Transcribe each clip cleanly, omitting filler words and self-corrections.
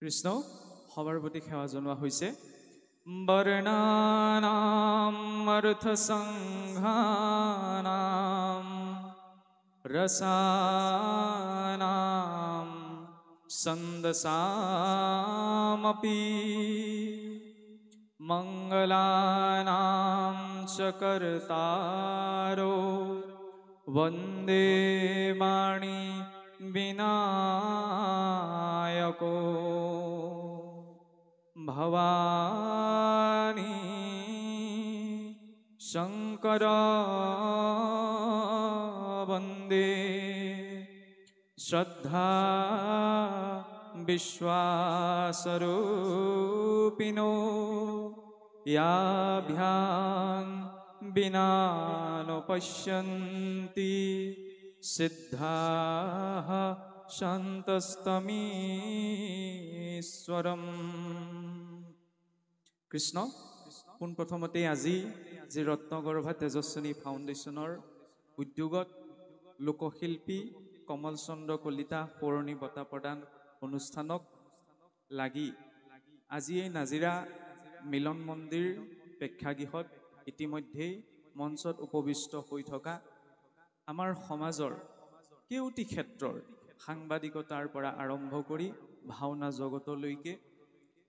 কৃষ্ণ সবাৰ প্ৰতি সেৱা জনোৱা হৈছে বৰ্ণানাম অৰ্থ সংঘানাম ৰসানাম ছন্দসামপি মঙ্গলানাম চ কৰ্তাৰো वन्दे वाणी विनायको भवानी शंकर वन्दे श्रद्धा विश्वासरूपिणो याभ्यां विना न पश्यन्ति सिद्धाः शान्तस्तमीश्वरम् কৃষ্ণ পোনপ্ৰথমতে আজি যে ৰত্নগৰ্ভা তেজস্বিনী ফাউণ্ডেশ্যনৰ উদ্যোগত লোকশিল্পী কমল চন্দ্ৰ কলিতা সোঁৱৰণী বঁটা প্ৰদান অনুষ্ঠানক লাগি আজি এই নাজিৰা মিলন মন্দিৰ প্ৰেক্ষাগৃহত ইতিমধ্যেই মঞ্চত উপবিষ্ট হৈ থকা আমাৰ সমাজৰ কেউটি ক্ষেত্ৰৰ সাংবাদিকতাৰ পৰা আৰম্ভ কৰি ভাওনা জগতলৈকে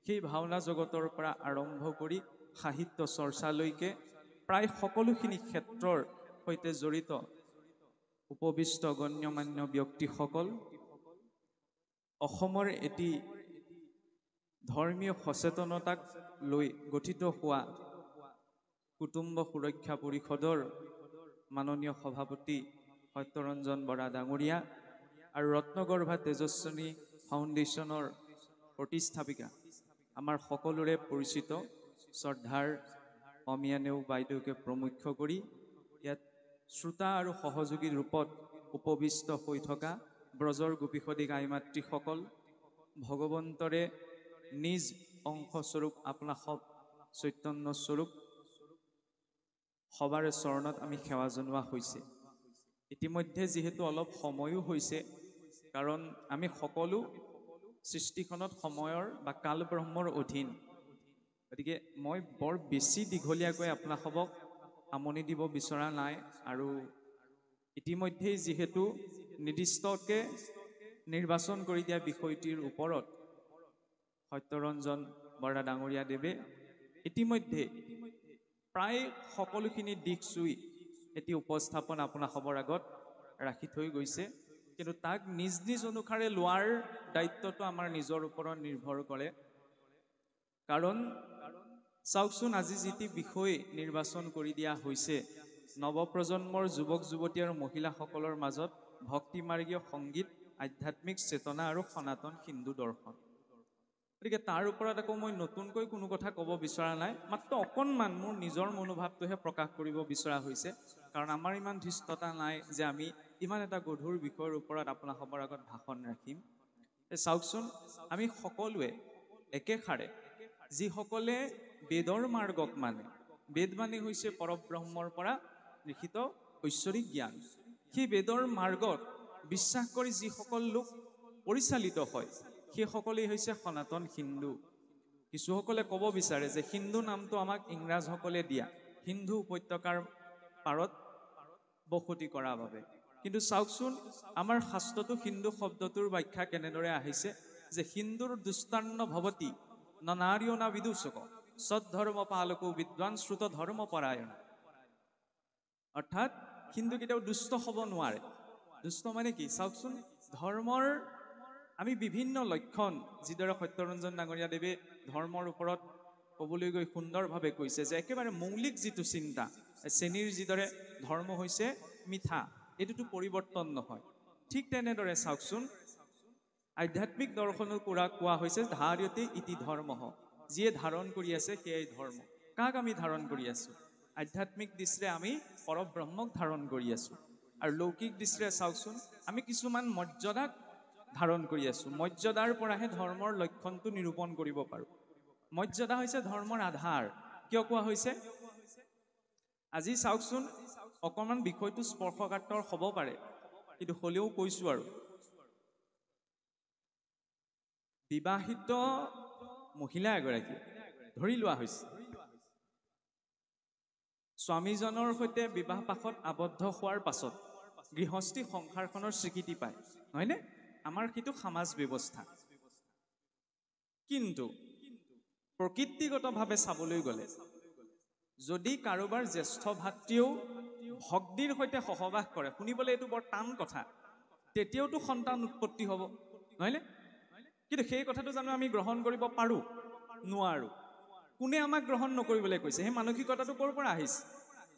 সেই ভাওনা জগতৰ পৰা আৰম্ভ কৰি সাহিত্য চৰ্চালৈকে প্ৰায় সকলোখিনি ক্ষেত্ৰৰ সৈতে জড়িত উপবিষ্ট গণ্যমান্য ব্যক্তিসকল অসমৰ এটি ধৰ্মীয় সচেতনতাক লৈ গঠিত হোৱা কুটুম্ব সুৰক্ষা পৰিষদৰ মাননীয় সভাপতি সত্যৰঞ্জন বৰা ডাঙৰীয়া আৰু ৰত্নগৰ্ভা তেজস্বিনী ফাউণ্ডেশ্যনৰ প্ৰতিষ্ঠাপিকা আমাৰ সকলোৰে পৰিচিত শ্ৰদ্ধাৰ অমিয়া নেওগ বাইদেউকে প্ৰমুখ্য কৰি ইয়াত শ্ৰোতা আৰু সহযোগী ৰূপত উপবিষ্ট হৈ থকা ব্ৰজৰ গোপীসদী গাই মাতৃসকল ভগৱন্তৰে নিজ অংশস্বৰূপ আপোনাসৱ চৈতন্য স্বৰূপ সবাৰে চৰণত আমি সেৱা জনোৱা হৈছে ইতিমধ্যে যিহেতু অলপ সময়ো হৈছে কাৰণ আমি সকলো সৃষ্টিখনত সময়ৰ বা কাল ব্ৰহ্মৰ অধীন গতিকে মই বৰ বেছি দীঘলীয়াকৈ আপোনাসৱক আমনি দিব বিচৰা নাই আৰু ইতিমধ্যেই যিহেতু নিৰ্দিষ্টকে নিৰ্বাচন কৰি দিয়া বিষয়টিৰ ওপৰত সত্যৰঞ্জন বৰা ডাঙৰীয়া দেৱে ইতিমধ্যে প্ৰায় সকলোখিনি দিশ চুই এটি উপস্থাপন আপোনাসৱৰ আগত ৰাখি থৈ গৈছে কিন্তু তাক নিজ নিজ অনুসাৰে লোৱাৰ দায়িত্বটো আমাৰ নিজৰ ওপৰত নিৰ্ভৰ কৰে কাৰণ চাওকচোন আজি যিটি বিষয় নিৰ্বাচন কৰি দিয়া হৈছে নৱপ্ৰজন্মৰ যুৱক যুৱতী আৰু মহিলাসকলৰ মাজত ভক্তিমাৰ্গীয় সংগীত আধ্যাত্মিক চেতনা আৰু সনাতন হিন্দু দৰ্শন গতিকে তাৰ ওপৰত আকৌ মই নতুনকৈ কোনো কথা ক'ব বিচৰা নাই মাত্ৰ অকণমান মোৰ নিজৰ মনোভাৱটোহে প্ৰকাশ কৰিব বিচৰা হৈছে কাৰণ আমাৰ ইমান ধৃষ্টতা নাই যে আমি ইমান এটা গধুৰ বিষয়ৰ ওপৰত আপোনাসৱৰ আগত ভাষণ ৰাখিম চাওকচোন আমি সকলোৱে একেষাৰে যিসকলে বেদৰ মাৰ্গক মানে বেদ মানে হৈছে পৰব্ৰহ্মৰ পৰা লিখিত ঐশ্বৰিক জ্ঞান সেই বেদৰ মাৰ্গত বিশ্বাস কৰি যিসকল লোক পৰিচালিত হয় সেইসকলেই হৈছে সনাতন হিন্দু কিছুসকলে ক'ব বিচাৰে যে হিন্দু নামটো আমাক ইংৰাজসকলে দিয়া হিন্দু উপত্যকাৰ পাৰত বসতি কৰাৰ বাবে কিন্তু চাওকচোন আমাৰ শাস্ত্ৰটো হিন্দু শব্দটোৰ ব্যাখ্যা কেনেদৰে আহিছে যে হিন্দুৰ দুষ্টান্ন ভৱতি নানাৰিয় না বিদূষক সদ্ধৰ্ম পালকো বিদ্বান শ্ৰুত ধৰ্ম পৰায়ণ অৰ্থাৎ হিন্দু কেতিয়াও দুষ্ট হ'ব নোৱাৰে দুষ্ট মানে কি চাওকচোন ধৰ্মৰ আমি বিভিন্ন লক্ষণ যিদৰে সত্যৰঞ্জন ডাঙৰীয়া দেৱে ধৰ্মৰ ওপৰত ক'বলৈ গৈ সুন্দৰভাৱে কৈছে যে একেবাৰে মৌলিক যিটো চিন্তা শ্ৰেণীৰ যিদৰে ধৰ্ম হৈছে মিঠা এইটোতো পৰিৱৰ্তন নহয় ঠিক তেনেদৰে চাওকচোন আধ্যাত্মিক দৰ্শনৰ পৰা কোৱা হৈছে ধাৰ্যতে ইতি ধৰ্ম যিয়ে ধাৰণ কৰি আছে সেয়াই ধৰ্ম কাক আমি ধাৰণ কৰি আছো আধ্যাত্মিক দৃষ্টিৰে আমি পৰব্ৰহ্মক ধাৰণ কৰি আছো আৰু লৌকিক দৃষ্টিৰে চাওকচোন আমি কিছুমান মৰ্যাদাক ধাৰণ কৰি আছো মৰ্যাদাৰ পৰাহে ধৰ্মৰ লক্ষণটো নিৰূপণ কৰিব পাৰো মৰ্যাদা হৈছে ধৰ্মৰ আধাৰ কিয় কোৱা হৈছে আজি চাওকচোন অকণমান বিষয়টো স্পৰ্শকাতৰ হ'ব পাৰে কিন্তু হলেও কৈছো আৰু বিবাহিত মহিলা এগৰাকী ধৰি লোৱা হৈছে স্বামীজনৰ সৈতে বিবাহ পাশত আবদ্ধ হোৱাৰ পাছত গৃহস্থী সংসাৰখনৰ স্বীকৃতি পায়, হয়নে? আমাৰ সেইটো সমাজ ব্যৱস্থা। কিন্তু প্ৰকৃতিগতভাৱে চাবলৈ গ'লে যদি কাৰোবাৰ জ্যেষ্ঠ ভাতৃও ভগ্নীৰ সৈতে সহবাস কৰে, শুনিবলৈ এইটো বৰ টান কথা, তেতিয়াওতো সন্তান উৎপত্তি হ'ব, নহয়নে? কিন্তু সেই কথাটো জানো আমি গ্ৰহণ কৰিব পাৰোঁ? নোৱাৰোঁ। কোনে আমাক গ্ৰহণ নকৰিবলৈ কৈছে? সেই মানসিকতাটো ক'ৰ পৰা আহিছে?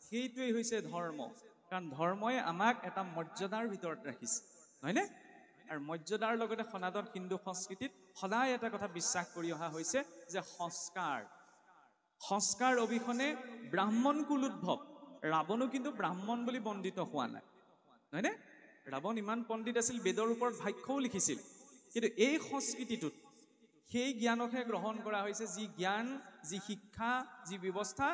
সেইটোৱেই হৈছে ধৰ্ম। কাৰণ ধৰ্মই আমাক এটা মৰ্যাদাৰ ভিতৰত ৰাখিছে, নহয়নে? আৰু মৰ্যাদাৰ লগতে সনাতন হিন্দু সংস্কৃতিত সদায় এটা কথা বিশ্বাস কৰি অহা হৈছে যে সংস্কাৰ অবিহনে ব্ৰাহ্মণ কুলোদ্ভৱ। ৰাৱণো কিন্তু ব্ৰাহ্মণ বুলি বন্দিত হোৱা নাই, নহয়নে? ৰাৱণ ইমান পণ্ডিত আছিল, বেদৰ ওপৰত ভাষ্যও লিখিছিল। কিন্তু এই সংস্কৃতিটোত সেই জ্ঞানকহে গ্ৰহণ কৰা হৈছে, যি জ্ঞান, যি শিক্ষা, যি ব্যৱস্থা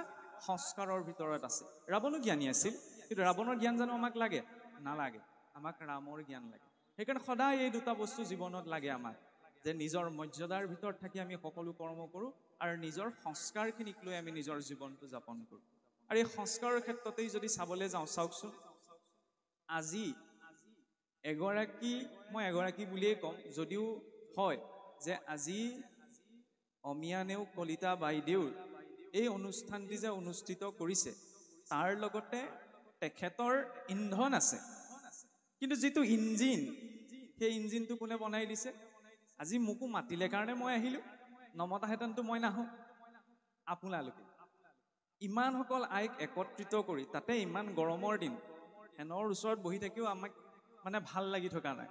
সংস্কাৰৰ ভিতৰত আছে। ৰাৱণো জ্ঞানী আছিল, কিন্তু ৰাৱণৰ জ্ঞান জানো আমাক লাগে? নালাগে। আমাক ৰামৰ জ্ঞান লাগে। সেইকাৰণে সদায় এই দুটা বস্তু জীৱনত লাগে আমাক, যে নিজৰ মৰ্যাদাৰ ভিতৰত থাকি আমি সকলো কৰ্ম কৰোঁ আৰু নিজৰ সংস্কাৰখিনিক লৈ আমি নিজৰ জীৱনটো যাপন কৰোঁ। আৰু এই সংস্কাৰৰ ক্ষেত্ৰতেই যদি চাবলৈ যাওঁ, চাওকচোন, আজি মই এগৰাকী বুলিয়েই ক'ম, যদিও হয় যে আজি অমিয়া নেওগ কলিতা বাইদেউৰ এই অনুষ্ঠানটি যে অনুষ্ঠিত কৰিছে, তাৰ লগতে তেখেতৰ ইন্ধন আছে। কিন্তু যিটো ইঞ্জিন, সেই ইঞ্জিনটো কোনে বনাই দিছে? আজি মোকো মাতিলে কাৰণে মই আহিলোঁ, নমতাহেঁতেনতো মই নাহোঁ। আপোনালোকে ইমানসকল আইক একত্ৰিত কৰি, তাতে ইমান গৰমৰ দিন, ফেনৰ ওচৰত বহি থাকিও আমাক মানে ভাল লাগি থকা নাই।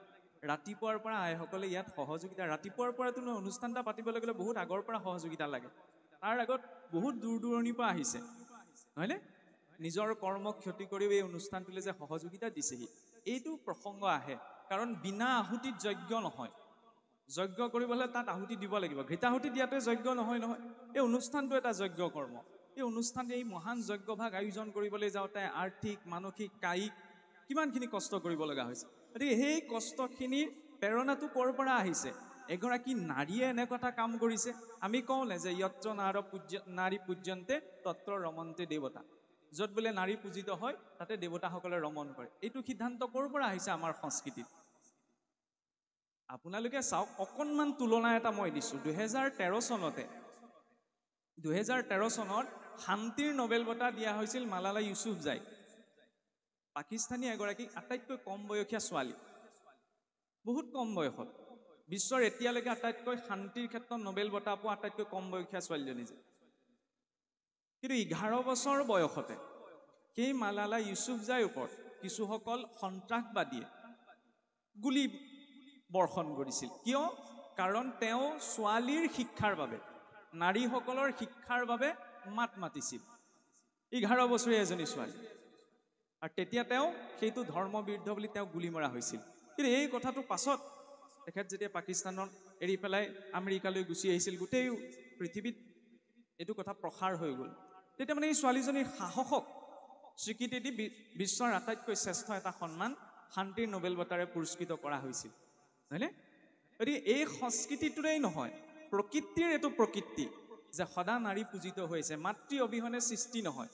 ৰাতিপুৱাৰ পৰা আইসকলে ইয়াত সহযোগিতা, ৰাতিপুৱাৰ পৰাতো অনুষ্ঠান এটা পাতিবলৈ গ'লে বহুত আগৰ পৰা সহযোগিতা লাগে। তাৰ আগত বহুত দূৰ দূৰণিৰ পৰা আহিছে, নহয়নে? নিজৰ কৰ্ম ক্ষতি কৰিও এই অনুষ্ঠানটোলৈ যে সহযোগিতা দিছেহি, এইটো প্ৰসংগ আহে। কাৰণ বিনা আহুতিত যজ্ঞ নহয়। যজ্ঞ কৰিবলৈ তাত আহুতি দিব লাগিব। ঘৃতাহুতি দিয়াটোৱে যজ্ঞ নহয় নহয়। এই অনুষ্ঠানটো এটা যজ্ঞ কৰ্ম। এই অনুষ্ঠানটো, এই মহান যজ্ঞভাগ আয়োজন কৰিবলৈ যাওঁতে আৰ্থিক, মানসিক, কায়িক কিমানখিনি কষ্ট কৰিব লগা হৈছে। গতিকে সেই কষ্টখিনিৰ প্ৰেৰণাটো ক'ৰ পৰা আহিছে? এগৰাকী নাৰীয়ে এনেকুৱা এটা কাম কৰিছে। আমি কওঁনে যে যত্ৰ নাৰী পূজ্যন্তে তত্ৰ ৰমন্তে দেৱতা। য'ত বোলে নাৰী পূজিত হয়, তাতে দেৱতাসকলে ৰমণ কৰে। এইটো সিদ্ধান্ত ক'ৰ পৰা আহিছে আমাৰ সংস্কৃতিত? আপোনালোকে চাওক, অকণমান তুলনা এটা মই দিছোঁ। 2013 চনত শান্তিৰ নোবেল বঁটা দিয়া হৈছিল মালালা ইউছুফজাইক, পাকিস্তানী এগৰাকী আটাইতকৈ কম বয়সীয়া ছোৱালী, বহুত কম বয়সত। বিশ্বৰ এতিয়ালৈকে আটাইতকৈ শান্তিৰ ক্ষেত্ৰত নোবেল বঁটা পোৱা আটাইতকৈ কম বয়সীয়া ছোৱালীজনী যে। কিন্তু 11 বছৰ বয়সতে সেই মালালা ইউছুফজাইৰ ওপৰত কিছুসকল সন্ত্ৰাসবাদীয়ে গুলী বৰ্ষণ কৰিছিল। কিয়? কাৰণ তেওঁ ছোৱালীৰ শিক্ষাৰ বাবে, নাৰীসকলৰ শিক্ষাৰ বাবে মাত মাতিছিল। 11 বছৰীয়া এজনী ছোৱালী। আৰু তেতিয়া তেওঁ সেইটো ধৰ্মবিৰুদ্ধ বুলি তেওঁ গুলী মৰা হৈছিল। কিন্তু এই কথাটো পাছত তেখেত যেতিয়া পাকিস্তানত এৰি পেলাই আমেৰিকালৈ গুচি আহিছিল, গোটেই পৃথিৱীত এইটো কথা প্ৰসাৰ হৈ গ'ল। তেতিয়া মানে এই ছোৱালীজনীৰ সাহসক স্বীকৃতি দি বিশ্বৰ আটাইতকৈ শ্ৰেষ্ঠ এটা সন্মান শান্তিৰ নোবেল বঁটাৰে পুৰস্কৃত কৰা হৈছিল, হয়নে? গতিকে এই সংস্কৃতিটোৰেই নহয়, প্ৰকৃতিৰ এইটো প্ৰকৃতি যে সদা নাৰী পূজিত হৈছে, মাতৃ অবিহনে সৃষ্টি নহয়।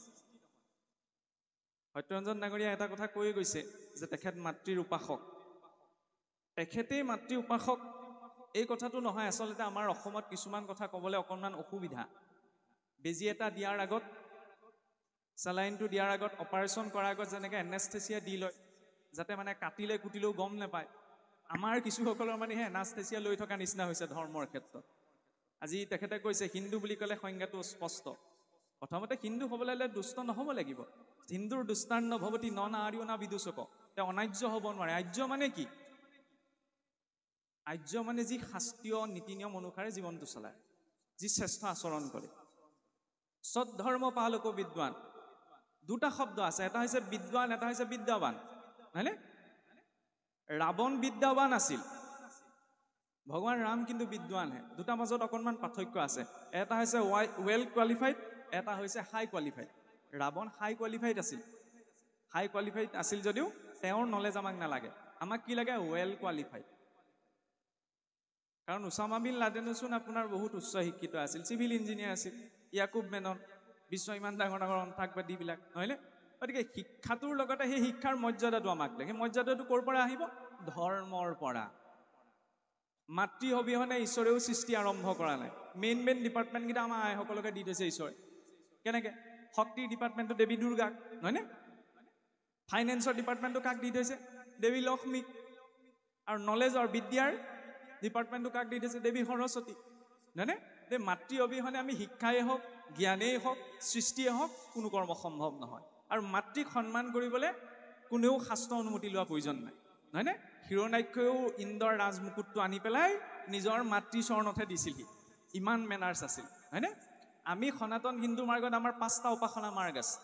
সত্যৰঞ্জন ডাঙৰীয়া এটা কথা কৈ গৈছে যে তেখেত মাতৃৰ উপাসক। তেখেতেই মাতৃ উপাসক এই কথাটো নহয়। আচলতে আমাৰ অসমত কিছুমান কথা ক'বলৈ অকণমান অসুবিধা। বেজী এটা দিয়াৰ আগত, চেলাইনটো দিয়াৰ আগত, অপাৰেশ্যন কৰাৰ আগত যেনেকৈ এনেস্থেচিয়া দি লয়, যাতে মানে কাটিলে কুটিলেও গম নাপায়, আমাৰ কিছুসকলৰ মানে সেই এনাস্থেচিয়া লৈ থকা নিচিনা হৈছে ধৰ্মৰ ক্ষেত্ৰত। আজি তেখেতে কৈছে হিন্দু বুলি ক'লে সংজ্ঞাটো স্পষ্ট। প্ৰথমতে হিন্দু হ'বলৈ হ'লে দুষ্ট নহ'ব লাগিব। হিন্দুৰ দুষ্টান্ন ভৱতি ন নাৰ্য না বিদূষক। তেওঁ অনাৰ্য হ'ব নোৱাৰে। আৰ্য মানে কি? আৰ্য মানে যি শাস্ত্ৰীয় নীতি নিয়ম অনুসাৰে জীৱনটো চলায়, যি শ্ৰেষ্ঠ আচৰণ কৰে। সদ্ধৰ্ম পালক বিদ্বান, দুটা শব্দ আছে, এটা হৈছে বিদ্বান, এটা হৈছে বিদ্যাবান, হয়নে? ৰাৱণ বিদ্যাবান আছিল, ভগৱান ৰাম কিন্তু বিদ্বানহে। দুটা মাজত অকণমান পাৰ্থক্য আছে। এটা হৈছে ৱেল কোৱালিফাইড, এটা হৈছে হাই কোৱালিফাইড। ৰাৱণ হাই কোৱালিফাইড আছিল। হাই কোৱালিফাইড আছিল যদিও তেওঁৰ নলেজ আমাক নালাগে। আমাক কি লাগে? Well qualified. কাৰণ উছামা বিন লাডেনোচোন আপোনাৰ বহুত উচ্চ শিক্ষিত আছিল, চিভিল ইঞ্জিনিয়াৰ আছিল, ইয়াকুব মেনন, বিশ্ব ইমান ডাঙৰ ডাঙৰ সন্ত্ৰাসবাদীবিলাক, নহয়নে? গতিকে শিক্ষাটোৰ লগতে সেই শিক্ষাৰ মৰ্যাদাটো আমাক লাগে। সেই মৰ্যাদাটো ক'ৰ পৰা আহিব? ধৰ্মৰ পৰা। মাতৃ অবিহনে ঈশ্বৰেও সৃষ্টি আৰম্ভ কৰা নাই। মেইন ডিপাৰ্টমেণ্টকেইটা আমাৰ আইসকলকে দি থৈছে ঈশ্বৰে। কেনেকৈ? শক্তিৰ ডিপাৰ্টমেণ্টটো দেৱী দুৰ্গাক, নহয়নে? ফাইনেন্সৰ ডিপাৰ্টমেণ্টটো কাক দি থৈছে? দেৱী লক্ষ্মীক। আৰু নলেজৰ বিদ্যাৰ ডিপাৰ্টমেণ্টটো কাক দি থৈছে? দেৱী সৰস্বতী, নহয়নে? যে মাতৃ অবিহনে আমি শিক্ষাই হওক, জ্ঞানেই হওক, সৃষ্টিয়ে হওক, কোনো কৰ্ম সম্ভৱ নহয়। আৰু মাতৃক সন্মান কৰিবলৈ কোনেও শাস্ত্ৰ অনুমতি লোৱা প্ৰয়োজন নাই, নহয়নে? হিৰণ্যাক্ষয়েও ইন্দ্ৰৰ ৰাজমুকুটটো আনি পেলাই নিজৰ মাতৃ চৰণতহে দিছিলহি, ইমান মেনাৰ্ছ আছিল, হয়নে? আমি সনাতন হিন্দু মাৰ্গত আমাৰ 5টা উপাসনা মাৰ্গ আছে।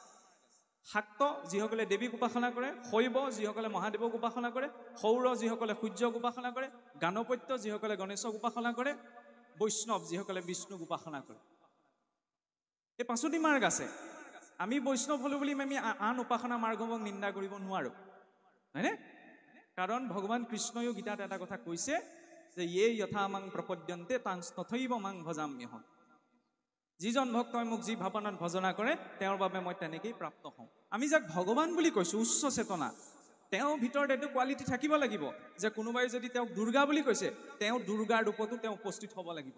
শাক্ত, যিসকলে দেৱীক উপাসনা কৰে, শৈৱ, যিসকলে মহাদেৱক উপাসনা কৰে, সৌৰ, যিসকলে সূৰ্যক উপাসনা কৰে, গাণপত্য, যিসকলে গণেশক উপাসনা কৰে, বৈষ্ণৱ, যিসকলে বিষ্ণুক উপাসনা কৰে। এই 5টি মাৰ্গ আছে। আমি বৈষ্ণৱ হলো বুলি আমি আন উপাসনা মাৰ্গক নিন্দা কৰিব নোৱাৰো, হয়নে? কাৰণ ভগৱান কৃষ্ণইও গীতাত এটা কথা কৈছে যে য়ে যথা মাং প্ৰপদ্যন্তে তাংস তথৈব মাং ভজাম্যহম। যিজন ভক্তই মোক যি ভাৱনাত ভজনা কৰে তেওঁৰ বাবে মই তেনেকেই প্ৰাপ্ত হওঁ। আমি যাক ভগৱান বুলি কৈছো, উচ্চ চেতনা, তেওঁৰ ভিতৰত এইটো কোৱালিটি থাকিব লাগিব যে কোনোবাই যদি তেওঁক দুৰ্গা বুলি কৈছে, তেওঁ দুৰ্গাৰ ৰূপতো তেওঁ উপস্থিত হ'ব লাগিব,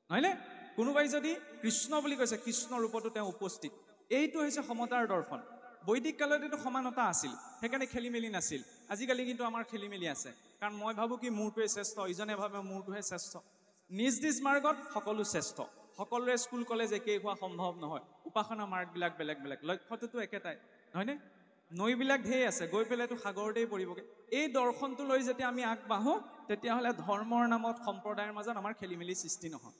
নহয়নে? কোনোবাই যদি কৃষ্ণ বুলি কৈছে, কৃষ্ণ ৰূপতো তেওঁ উপস্থিত। এইটো হৈছে সমতাৰ দৰ্শন। বৈদিক কালত এইটো সমানতা আছিল, সেইকাৰণে খেলি মেলি নাছিল। আজিকালি কিন্তু আমাৰ খেলি মেলি আছে, কাৰণ মই ভাবোঁ কি মোৰটোৱে শ্ৰেষ্ঠ, ইজনে ভাবে মোৰটোহে শ্ৰেষ্ঠ। নিজ নিজ মাৰ্গত সকলো শ্ৰেষ্ঠ। সকলোৰে স্কুল কলেজ একেই হোৱা সম্ভৱ নহয়, উপাসনা মাৰ্গবিলাক বেলেগ বেলেগ, লক্ষ্যটোতো একেটাই, নহয়নে? নৈবিলাক ঢেৰ আছে, গৈ পেলাইতো সাগৰতেই পৰিবগৈ। এই দৰ্শনটো লৈ যেতিয়া আমি আগবাঢ়ো, তেতিয়াহ'লে ধৰ্মৰ নামত সম্প্ৰদায়ৰ মাজত আমাৰ খেলি মেলি সৃষ্টি নহয়।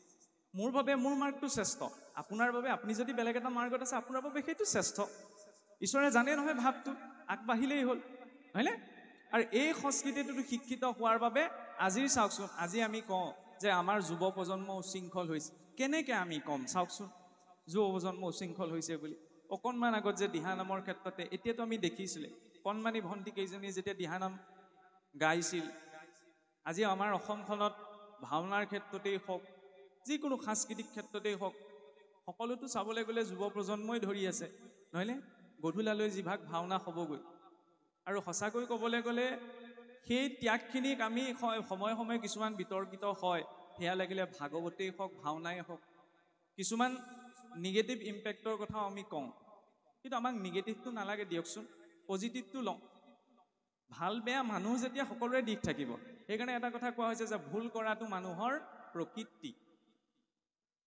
মোৰ বাবে মোৰ মাৰ্গটো শ্ৰেষ্ঠ, আপোনাৰ বাবে আপুনি যদি বেলেগ এটা মাৰ্গত আছে, আপোনাৰ বাবে সেইটো শ্ৰেষ্ঠ। ঈশ্বৰে জানে নহয় ভাৱটো, আগবাঢ়িলেই হ'ল, হয়নে? আৰু এই সংস্কৃতিটোতো শিক্ষিত হোৱাৰ বাবে আজিৰ চাওকচোন, আজি আমি কওঁ যে আমাৰ যুৱ প্ৰজন্ম উশৃংখল হৈছে। কেনেকৈ আমি ক'ম চাওকচোন যুৱ প্ৰজন্ম উশৃংখল হৈছে বুলি? অকণমান আগত যে দিহানামৰ ক্ষেত্ৰতে, এতিয়াতো আমি দেখিছিলে কণমানি ভণ্টি কেইজনী যেতিয়া দিহানাম গাইছিল। আজি আমাৰ অসমখনত ভাওনাৰ ক্ষেত্ৰতেই হওক, যিকোনো সাংস্কৃতিক ক্ষেত্ৰতেই হওক, সকলোতো চাবলৈ গ'লে যুৱ প্ৰজন্মই ধৰি আছে, নহয়নে? গধূলালৈ যিভাগ ভাওনা হ'বগৈ। আৰু সঁচাকৈ ক'বলৈ গ'লে সেই ত্যাগখিনিক আমি সময়ে সময়ে কিছুমান বিতৰ্কিত হয়, সেয়া লাগিলে ভাগৱতেই হওক, ভাওনাই হওক, কিছুমান নিগেটিভ ইম্পেক্টৰ কথাও আমি কওঁ। কিন্তু আমাক নিগেটিভটো নালাগে দিয়কচোন, পজিটিভটো লওঁ। ভাল বেয়া মানুহ যেতিয়া সকলোৰে দিশ থাকিব। সেইকাৰণে এটা কথা কোৱা হৈছে যে ভুল কৰাটো মানুহৰ প্ৰকৃতি,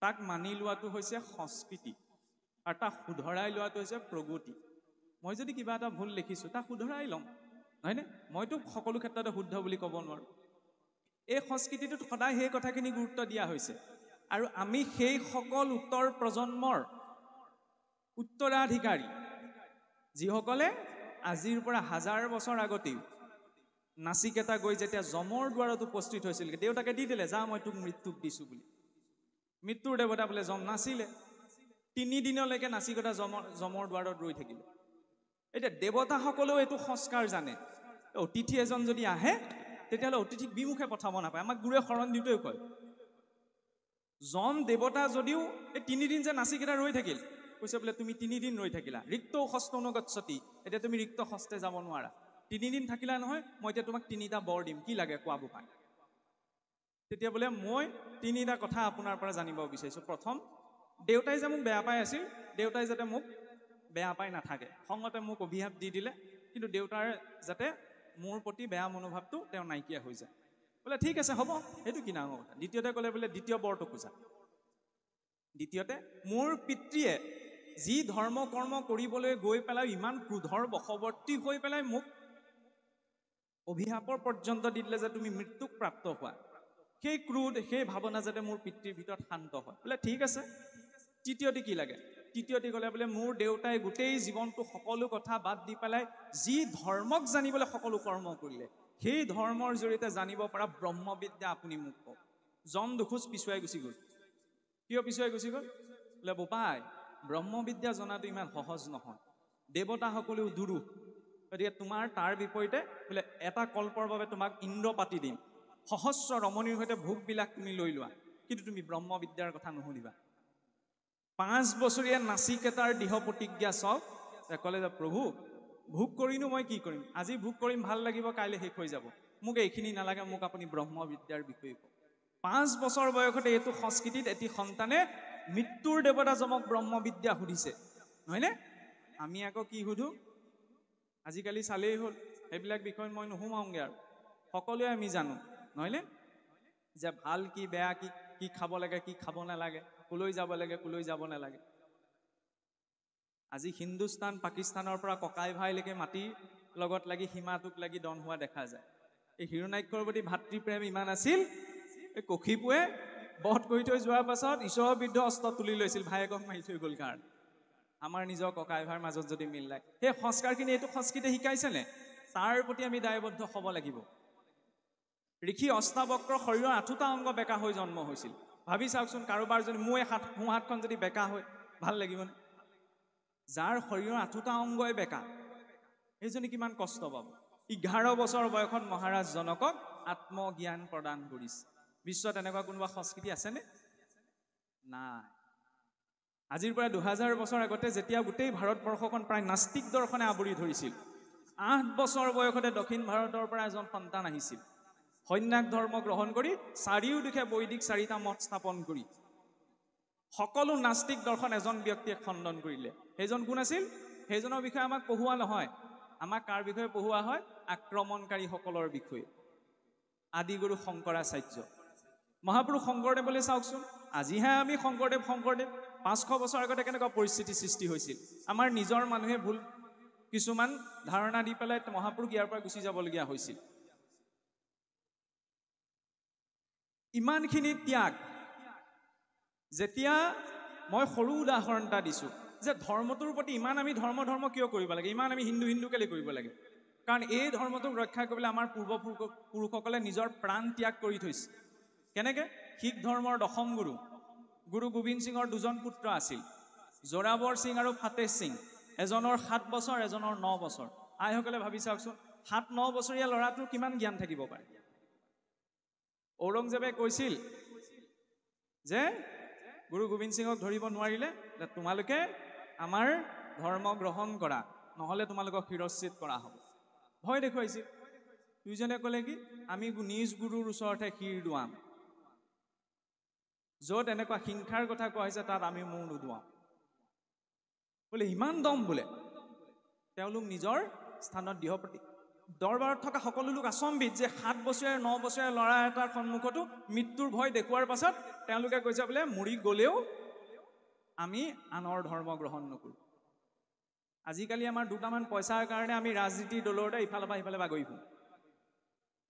তাক মানি লোৱাটো হৈছে সংস্কৃতি, আৰু তাক শুধৰাই লোৱাটো হৈছে প্ৰগতি। মই যদি কিবা এটা ভুল লিখিছোঁ, তাক শুধৰাই ল'ম, নহয়নে? মইতো সকলো ক্ষেত্ৰতে শুদ্ধ বুলি ক'ব নোৱাৰোঁ। এই সংস্কৃতিটোত সদায় সেই কথাখিনি গুৰুত্ব দিয়া হৈছে। আৰু আমি সেই সকল উত্তৰ প্ৰজন্মৰ উত্তৰাধিকাৰী, যিসকলে আজিৰ পৰা 1000 বছৰ আগতেই নাচিকেতা গৈ যেতিয়া যমৰ দ্বাৰত উপস্থিত হৈছিল, দেউতাকে দি দিলে, যা মই তোক মৃত্যুক দিছোঁ বুলি। মৃত্যুৰ দেৱতা বোলে যম নাছিলে, 3 দিনলৈকে নাচিকেতা যমৰ দ্বাৰত ৰৈ থাকিলে। এতিয়া দেৱতাসকলেও এইটো সংস্কাৰ জানে, অতিথি এজন যদি আহে তেতিয়াহ'লে অতিথিক বিমুখে পঠাব নাপায়। আমাক গুৰুৱে শৰণ দিওঁতেও কয়, যম দেৱতা যদিও এই 3 দিন যে নাচিকেতা ৰৈ থাকিল, কৈছে বোলে তুমি 3 দিন ৰৈ থাকিলা, ৰিক্ত হস্ত অনুগচ্ছতি, এতিয়া তুমি ৰিক্ত হস্তে যাব নোৱাৰা। 3 দিন থাকিলা নহয়, মই এতিয়া তোমাক 3টা বৰ দিম, কি লাগে কোৱা বোপাই। তেতিয়া বোলে মই 3টা কথা আপোনাৰ পৰা জানিব বিচাৰিছোঁ। প্ৰথম, দেউতাই যে মোক বেয়া পাই আছিল, দেউতাই যাতে মোক বেয়া পাই নাথাকে, খঙতে মোক অভিশাপ দি দিলে, কিন্তু দেউতাৰ যাতে মোৰ প্ৰতি বেয়া মনোভাৱটো তেওঁ নাইকিয়া হৈ যায়। বোলে ঠিক আছে হ'ব, সেইটো কি ডাঙৰ কথা। দ্বিতীয়তে ক'লে বোলে দ্বিতীয় বৰটো খোজা। দ্বিতীয়তে, মোৰ পিতৃয়ে যি ধৰ্ম কৰ্ম কৰিবলৈ গৈ পেলাই ইমান ক্ৰোধৰ বশৱৰ্তী হৈ পেলাই মোক অভিশাপৰ পৰ্যন্ত দি দিলে যে তুমি মৃত্যুক প্ৰাপ্ত হোৱা, সেই ক্ৰোধ, সেই ভাৱনা যাতে মোৰ পিতৃৰ ভিতৰত শান্ত হয়। বোলে ঠিক আছে। তৃতীয়তে কি লাগে? তৃতীয়তে ক'লে বোলে মোৰ দেউতাই গোটেই জীৱনটো সকলো কথা বাদ দি পেলাই যি ধৰ্মক জানিবলৈ সকলো কৰ্ম কৰিলে, সেই ধৰ্মৰ জৰিয়তে জানিব পৰা ব্ৰহ্মবিদ্যা আপুনি মোক কওক। যম দুখোজ পিছুৱাই গুচি গ'ল। কিয় পিছুৱাই গুচি গ'ল? বোলে বোপাই, ব্ৰহ্মবিদ্যা জনাটো ইমান সহজ নহয়, দেৱতাসকলেও দুৰুহ, গতিকে তোমাৰ তাৰ বিপৰীতে বোলে এটা কল্পৰ বাবে তোমাক ইন্দ্ৰ পাতি দিম, সহস্ৰ ৰমণীৰ সৈতে ভোগবিলাক তুমি লৈ লোৱা, কিন্তু তুমি ব্ৰহ্মবিদ্যাৰ কথা নুশুনিবা। 5 বছৰীয়া নাচিকেতাৰ দৃঢ় প্ৰতিজ্ঞা চাওক, ক'লে যে প্ৰভু ভোগ কৰিনো মই কি কৰিম, আজি ভোগ কৰিম ভাল লাগিব, কাইলৈ শেষ হৈ যাব, মোক এইখিনি নালাগে, মোক আপুনি ব্ৰহ্মবিদ্যাৰ বিষয়ে কওক। 5 বছৰ বয়সতে এইটো সংস্কৃতিত এটি সন্তানে মৃত্যুৰ দেৱতা যমক ব্ৰহ্মবিদ্যা সুধিছে, নহয়নে? আমি আকৌ কি সুধো? আজিকালি চালেই হ'ল, সেইবিলাক বিষয় মই নুসুমাওঁগে আৰু, সকলোৱে আমি জানো, নহয়নে? যে ভাল কি বেয়া কি, কি খাব লাগে কি খাব নালাগে, কলৈ যাব লাগে কলৈ যাব নালাগে। আজি হিন্দুস্তান পাকিস্তানৰ পৰা ককাই ভাইলৈকে মাটিৰ লগত লাগি সীমাটোক লাগি দন হোৱা দেখা যায়। এই হিৰণ্যাক্ষৰ প্ৰতি ভাতৃপ্ৰেম ইমান আছিল, এই কশিপুৱে বধ কৰি থৈ যোৱাৰ পাছত ঈশ্বৰৰ বিৰুদ্ধে অস্ত্ৰ তুলি লৈছিল, ভায়েকক মাৰি থৈ গ'ল কাৰণে। আমাৰ নিজৰ ককাই ভাইৰ মাজত যদি মিল নাই, সেই সংস্কাৰখিনি এইটো সংস্কৃতি শিকাইছেনে? তাৰ প্ৰতি আমি দায়বদ্ধ হ'ব লাগিব। ঋষি অষ্টাবক্ৰ শৰীৰৰ 8টা অংগ বেকা হৈ জন্ম হৈছিল। ভাবি চাওকচোন, কাৰোবাৰ যদি সোঁ হাতখন যদি বেকা হয় ভাল লাগিবনে? যাৰ শৰীৰৰ 8টা অংগই বেকা, সেইজনী কিমান কষ্ট পাব। 11 বছৰ বয়সত মহাৰাজ জনকক আত্মজ্ঞান প্ৰদান কৰিছে। বিশ্বত এনেকুৱা কোনোবা সংস্কৃতি আছেনে? নাই। আজিৰ পৰা 2000 বছৰ আগতে যেতিয়া গোটেই ভাৰতবৰ্ষখন প্ৰায় নাস্তিক দৰ্শনে আৱৰি ধৰিছিল, 8 বছৰ বয়সতে দক্ষিণ ভাৰতৰ পৰা এজন সন্তান আহিছিল, সন্ন্যাস ধৰ্ম গ্ৰহণ কৰি চাৰিওদিশে বৈদিক 4টা মঠ স্থাপন কৰি সকলো নাস্তিক দৰ্শন এজন ব্যক্তিয়ে খণ্ডন কৰিলে। সেইজন কোন আছিল? সেইজনৰ বিষয়ে আমাক পঢ়োৱা নহয়। আমাক কাৰ বিষয়ে পঢ়োৱা হয়? আক্ৰমণকাৰীসকলৰ বিষয়ে। আদিগুৰু শংকৰাচাৰ্য, মহাপুৰুষ শংকৰদেৱলৈ চাওকচোন। আজিহে আমি শংকৰদেৱ 500 বছৰ আগতে কেনেকুৱা পৰিস্থিতি সৃষ্টি হৈছিল। আমাৰ নিজৰ মানুহে ভুল কিছুমান ধাৰণা দি পেলাই মহাপুৰুষ ইয়াৰ পৰা গুচি যাবলগীয়া হৈছিল। ইমানখিনি ত্যাগ, যেতিয়া মই সৰু উদাহৰণ এটা দিছোঁ যে ধৰ্মটোৰ প্ৰতি ইমান আমি ধৰ্ম কিয় কৰিব লাগে, ইমান আমি হিন্দু কেলৈ কৰিব লাগে? কাৰণ এই ধৰ্মটোক ৰক্ষা কৰিবলৈ আমাৰ পূৰ্বপুৰুষসকলে নিজৰ প্ৰাণ ত্যাগ কৰি থৈছে। কেনেকৈ? শিখ ধৰ্মৰ 10ম গুৰু গোবিন্দ সিঙৰ 2জন পুত্ৰ আছিল, জোৰাবৰ সিং আৰু ফাতেহ সিং। এজনৰ 7 বছৰ, এজনৰ 9 বছৰ। আইসকলে ভাবি চাওকচোন, 7-9 বছৰীয়া ল'ৰাটোৰ কিমান জ্ঞান থাকিব পাৰে? ঔৰংজেবে কৈছিল যে গুৰু গোবিন্দ সিঙক ধৰিব নোৱাৰিলে, তোমালোকে আমাৰ ধৰ্ম গ্ৰহণ কৰা, নহ'লে তোমালোকক শিৰচ্ছেদ কৰা হ'ব। ভয় দেখুৱাইছিল। দুইজনে ক'লে কি, আমি নিজ গুৰুৰ ওচৰতে শিৰ দোৱাম। য'ত এনেকুৱা হিংসাৰ কথা কোৱা হৈছে তাত আমি মূৰ নুদুৱাম বোলে। ইমান দম বোলে। তেওঁলোক নিজৰ স্থানত দৃঢ় প্ৰতি। দৰবাৰত থকা সকলো লোক আচম্বিত যে 7 বছৰীয়া 9 বছৰীয়া ল'ৰা এটাৰ সন্মুখতো মৃত্যুৰ ভয় দেখুওৱাৰ পাছত তেওঁলোকে কৈছে বোলে মৰি গ'লেও আমি আনৰ ধৰ্ম গ্ৰহণ নকৰোঁ। আজিকালি আমাৰ 2টামান পইচাৰ কাৰণে আমি ৰাজনীতিৰ দলৰতে ইফালৰ পৰা সিফালে বাগৰি ফুৰোঁ।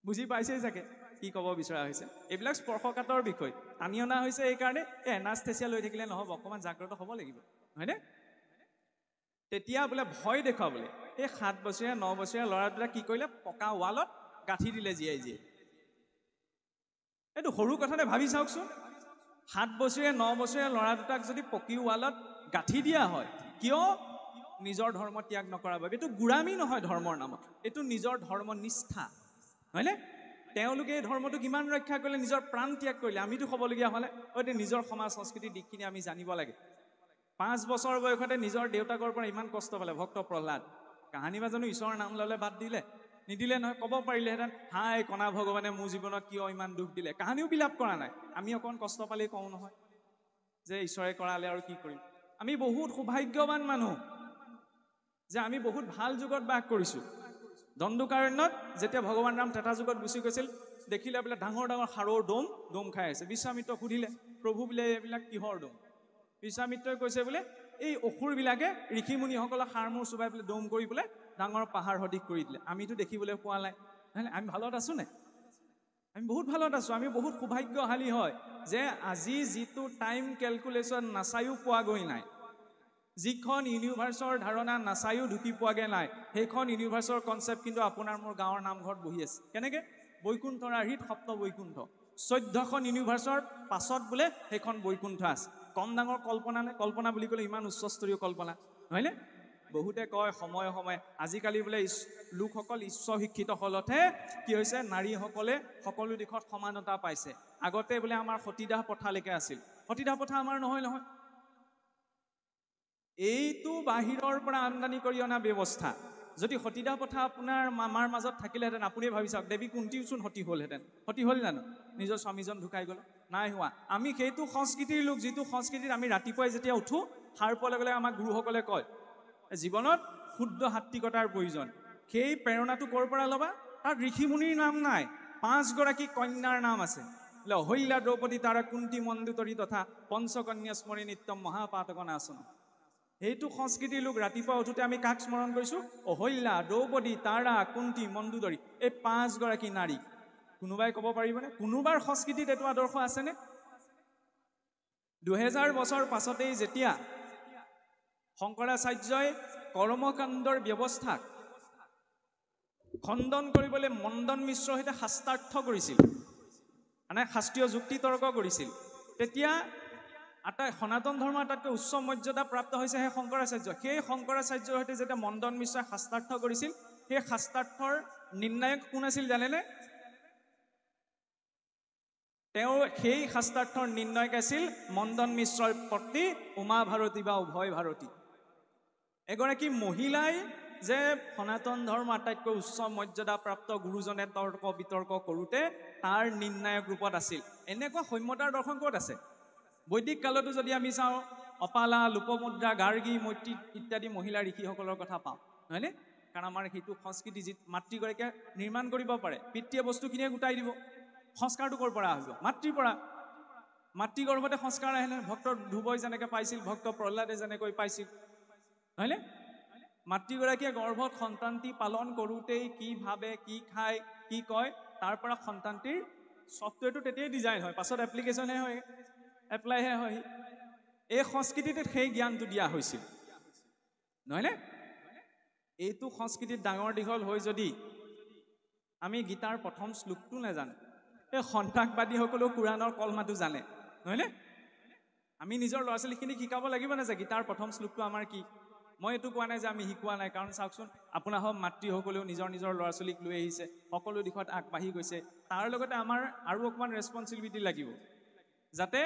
বুজি পাইছেই চাগে কি ক'ব বিচৰা হৈছে। এইবিলাক স্পৰ্শকাতৰ বিষয় টানি অনা হৈছে। এইকাৰণে এনাস্থেচিয়া লৈ থাকিলে নহ'ব, অকণমান জাগ্ৰত হ'ব লাগিব, হয়নে? তেতিয়া বোলে ভয় দেখুৱাবলৈ এই 7 বছৰীয়া 9 বছৰীয়া ল'ৰা দুটা কি কৰিলে, পকা ৱালত গাঁঠি দিলে জীয়াই। এইটো সৰু কথাতে ভাবি চাওকচোন। 7 বছৰীয়া 9 বছৰীয়া ল'ৰা দুটাক যদি পকী ৱালত গাঁঠি দিয়া হয়, কিয়? নিজৰ ধৰ্ম ত্যাগ নকৰাৰ বাবে। এইটো গোড়ামী নহয় ধৰ্মৰ নামত, এইটো নিজৰ ধৰ্ম নিষ্ঠা, হয়নে? তেওঁলোকে এই ধৰ্মটো কিমান ৰক্ষা কৰিলে, নিজৰ প্ৰাণ ত্যাগ কৰিলে। আমিতো হ'বলগীয়া হ'লে হয়তো নিজৰ সমাজ সংস্কৃতিৰ দিশখিনি আমি জানিব লাগে। 5 বছৰ বয়সতে নিজৰ দেউতাকৰ পৰা ইমান কষ্ট পালে ভক্ত প্ৰহ্লাদ। কাহানী বা জানো ঈশ্বৰৰ নাম ল'লে বাদ দিলে? নিদিলে নহয়। ক'ব পাৰিলেহেঁতেন, হাই কণা ভগৱানে মোৰ জীৱনত কিয় ইমান দুখ দিলে। কাহানিও বিলাপ কৰা নাই। আমি অকণ কষ্ট পালেই কওঁ নহয় যে ঈশ্বৰে কৰালে আৰু কি কৰিম। আমি বহুত সৌভাগ্যৱান মানুহ যে আমি বহুত ভাল যুগত বাস কৰিছোঁ। দণ্ডকাৰণ্যত যেতিয়া ভগৱান ৰাম ত্ৰেতা যুগত গুচি গৈছিল, দেখিলে বোলে ডাঙৰ ডাঙৰ সাৰৰ দম খাই আছে। বিশ্বামিত্ৰক সুধিলে, প্ৰভু বোলে এইবিলাক কিহৰ দম? বিশ্বামিত্ৰই কৈছে বোলে এই অসুৰবিলাকে ঋষিমুনিসকলক সাৰ মূৰ চুবাই পেলাই দম কৰি পেলাই ডাঙৰ পাহাৰ সদৃশ কৰি দিলে। আমিতো দেখিবলৈ পোৱা নাই। আমি ভালত আছোঁ নে? আমি বহুত ভালত আছোঁ। আমি বহুত সৌভাগ্যশালী হয় যে আজি যিটো টাইম কেলকুলেশ্যন নাচায়ো পোৱাগৈ নাই, যিখন ইউনিভাৰ্চৰ ধাৰণা নাচায়ো ঢুকি পোৱাগৈ নাই, সেইখন ইউনিভাৰ্চৰ কনচেপ্ট কিন্তু আপোনাৰ মোৰ গাঁৱৰ নামঘৰত বহি আছে। কেনেকৈ? বৈকুণ্ঠৰ আৰ্হিত সপ্ত বৈকুণ্ঠ। 14খন ইউনিভাৰ্চৰ পাছত বোলে সেইখন বৈকুণ্ঠ আছে। কম ডাঙৰ কল্পনা নে? কল্পনা বুলি ক'লে ইমান উচ্চস্তৰীয় কল্পনা, নহয়নে? বহুতে কয় সময়ে সময়ে আজিকালি বোলে লোকসকল উচ্চ শিক্ষিত হলতহে কি হৈছে নাৰীসকলে সকলো দিশত সমানতা পাইছে আগতে বোলে আমাৰ সতীদাহ প্ৰথালৈকে আছিল সতীদাহ প্ৰথা আমাৰ নহয় এইটো বাহিৰৰ পৰা আমদানি কৰি অনা ব্যৱস্থা যদি সতীদাহ প্ৰথা আপোনাৰ আমাৰ মাজত থাকিলেহেঁতেন আপুনি ভাবি চাওক দেৱী কুন্তীওচোন সতী হ'লহেঁতেন সতী হ'ল জানো নিজৰ স্বামীজন ঢুকাই গ'ল নাই হোৱা আমি সেইটো সংস্কৃতিৰ লোক যিটো সংস্কৃতিত আমি ৰাতিপুৱাই যেতিয়া উঠো সাৰ পোৱাৰ লগে লগে আমাক গুৰুসকলে কয় জীৱনত শুদ্ধ সাত্বিকতাৰ প্ৰয়োজন সেই প্ৰেৰণাটো ক'ৰ পৰা ল'বা তাত ঋষিমুনিৰ নাম নাই 5 গৰাকী কন্যাৰ নাম আছে অহল্যা দ্ৰৌপদী তাৰা কুন্তি মণ্ডুতৰী তথা পঞ্চকন্যা স্মৰি নিত্যম মহাপাতকনা আসন সেইটো সংস্কৃতিৰ লোক ৰাতিপুৱা উঠোতে আমি কাক স্মৰণ কৰিছো অহল্যা দ্ৰৌপদী তাৰা কুন্তি মণ্ডুতৰী এই 5 গৰাকী নাৰী কোনোবাই ক'ব পাৰিবনে কোনোবাৰ সংস্কৃতিত এইটো আদৰ্শ আছেনে 2000 বছৰ পাছতেই যেতিয়া শংকৰাচাৰ্যই কৰ্মকাণ্ডৰ ব্যৱস্থাক খণ্ডন কৰিবলৈ মণ্ডন মিশ্ৰৰ সৈতে শাস্ত্ৰাৰ্থ কৰিছিল মানে শাস্ত্ৰীয় যুক্তি তৰ্ক কৰিছিল তেতিয়া সনাতন ধৰ্মৰ আটাইতকৈ উচ্চ মৰ্যাদা প্ৰাপ্ত হৈছে সেই শংকৰাচাৰ্য সেই শংকৰাচাৰ্যৰ সৈতে যেতিয়া মণ্ডন মিশ্ৰই শাস্ত্ৰাৰ্থ কৰিছিল সেই শাস্ত্ৰাৰ্থৰ নিৰ্ণায়ক কোন আছিল জানেনে তেওঁ সেই শাস্ত্ৰাৰ্থৰ নিৰ্ণায়ক আছিল মণ্ডন মিশ্ৰৰ পত্নী উমা ভাৰতী বা উভয় ভাৰতী এগৰাকী মহিলাই যে সনাতন ধৰ্ম আটাইতকৈ উচ্চ মৰ্যাদা প্ৰাপ্ত গুৰুজনে তৰ্ক বিতৰ্ক কৰোঁতে তাৰ নিৰ্ণায়ক ৰূপত আছিল এনেকুৱা সৌম্যতাৰ দৰ্শন ক'ত আছে বৈদিক কালতো যদি আমি চাওঁ অপালা লোপমুদ্ৰা গাৰ্গী মৈত্ৰী ইত্যাদি মহিলা ঋষিসকলৰ কথা পাওঁ নহয়নে কাৰণ আমাৰ সেইটো সংস্কৃতি যি মাতৃগৰাকীয়ে নিৰ্মাণ কৰিব পাৰে পিতৃয়ে বস্তুখিনিয়ে গোটাই দিব সংস্কাৰটো ক'ৰ পৰা আহিব মাতৃৰ পৰা মাতৃগৰ্ভতে সংস্কাৰ আহে ভক্ত ধ্ৰুৱই যেনেকৈ পাইছিল ভক্ত প্ৰহ্লাদে যেনেকৈ পাইছিল নহয়নে মাতৃগৰাকীয়ে গৰ্ভত সন্তানটি পালন কৰোঁতেই কি ভাবে কি খায় কি কয় তাৰ পৰা সন্তানটিৰ ছফ্টৱেৰটো তেতিয়াই ডিজাইন হয় পাছত এপ্লিকেশ্যনহে হয় এপ্লাইহে হয় এই সংস্কৃতিত সেই জ্ঞানটো দিয়া হৈছিল নহয়নে এইটো সংস্কৃতিত ডাঙৰ দীঘল হৈ যদি আমি গীতাৰ প্ৰথম শ্লোকটো নাজানো এই সন্ত্ৰাসবাদীসকলেও কোৰাণৰ কলমাটো জানে নহয়নে আমি নিজৰ ল'ৰা ছোৱালীখিনিক শিকাব লাগিব নে যে গীতাৰ প্ৰথম শ্লোকটো আমাৰ কি মই এইটো কোৱা নাই যে আমি শিকোৱা নাই কাৰণ চাওকচোন আপোনাৰ হওক মাতৃসকলেও নিজৰ ল'ৰা ছোৱালীক লৈ আহিছে সকলো দিশত আগবাঢ়ি গৈছে তাৰ লগতে আমাৰ আৰু অকণমান ৰেছপনচিবিলিটি লাগিব যাতে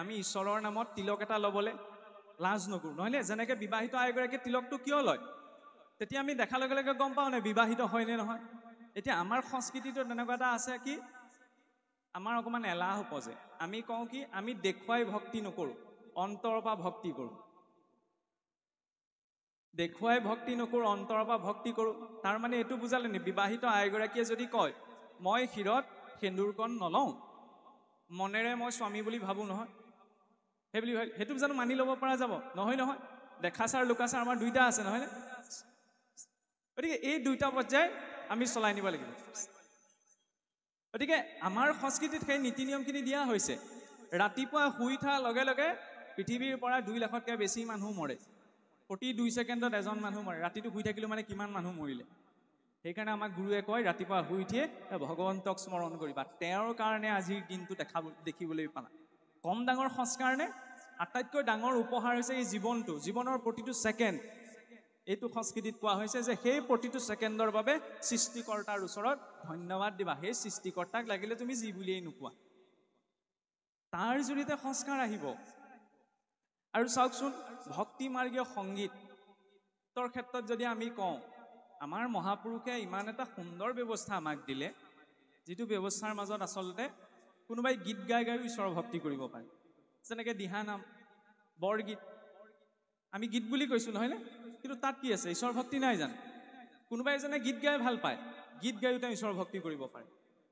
আমি ঈশ্বৰৰ নামত তিলক এটা ল'বলৈ লাজ নকৰোঁ নহয়নে যেনেকৈ বিবাহিত আইগৰাকীয়ে তিলকটো কিয় লয় তেতিয়া আমি দেখাৰ লগে লগে গম পাওঁ নে বিবাহিত হয়নে নহয় এতিয়া আমাৰ সংস্কৃতিটো তেনেকুৱা এটা আছে কি আমাৰ অকণমান এলাহ উপজে আমি কওঁ কি আমি দেখুৱাই ভক্তি নকৰোঁ অন্তৰৰ পৰা ভক্তি কৰোঁ দেখুৱাই ভক্তি নকৰোঁ অন্তৰৰ পৰা ভক্তি কৰোঁ তাৰ মানে এইটো বুজালে নি বিবাহিত আইগৰাকীয়ে যদি কয় মই শিৰত সেন্দুৰকণ নলওঁ মনেৰে মই স্বামী বুলি ভাবোঁ নহয় সেই বুলি সেইটো জানো মানি ল'ব পৰা যাব নহয় দেখাচাৰ লুকাচাৰ আমাৰ দুইটা আছে নহয়নে গতিকে এই দুইটা পৰ্যায় আমি চলাই নিব লাগিব গতিকে আমাৰ সংস্কৃতিত সেই নীতি নিয়মখিনি দিয়া হৈছে ৰাতিপুৱা শুই উঠাৰ লগে লগে পৃথিৱীৰ পৰা 2 লাখতকৈ বেছি মানুহ মৰে প্ৰতি 2 ছেকেণ্ডত এজন মানুহ মৰে ৰাতিটো শুই থাকিলেও মানে কিমান মানুহ মৰিলে সেইকাৰণে আমাক গুৰুৱে কয় ৰাতিপুৱা শুই উঠিয়ে ভগৱন্তক স্মৰণ কৰিবা তেওঁৰ কাৰণে আজিৰ দিনটো দেখিবলৈ পালা কম ডাঙৰ সংস্কাৰ নে আটাইতকৈ ডাঙৰ উপহাৰ হৈছে এই জীৱনৰ প্ৰতিটো ছেকেণ্ড এইটো সংস্কৃতিত কোৱা হৈছে যে সেই প্ৰতিটো ছেকেণ্ডৰ বাবে সৃষ্টিকৰ্তাৰ ওচৰত ধন্যবাদ দিবা সেই সৃষ্টিকৰ্তাক লাগিলে তুমি যি বুলিয়েই নোকোৱা তাৰ জৰিয়তে সংস্কাৰ আহিব আৰু চাওকচোন ভক্তি মাৰ্গীয় সংগীতৰ ক্ষেত্ৰত যদি আমি কওঁ আমাৰ মহাপুৰুষে ইমান এটা সুন্দৰ ব্যৱস্থা আমাক দিলে যিটো ব্যৱস্থাৰ মাজত আচলতে কোনোবাই গীত গাই গায়ো ঈশ্বৰৰ ভক্তি কৰিব পাৰে যেনেকৈ দিহানাম বৰগীত আমি গীত বুলি কৈছোঁ নহয়নে কিন্তু তাত কি আছে ঈশ্বৰ ভক্তি নাই জানো কোনোবাই যেনে গীত গাই ভাল পায় গীত গায়ো তেওঁ ঈশ্বৰ ভক্তি কৰিব পাৰে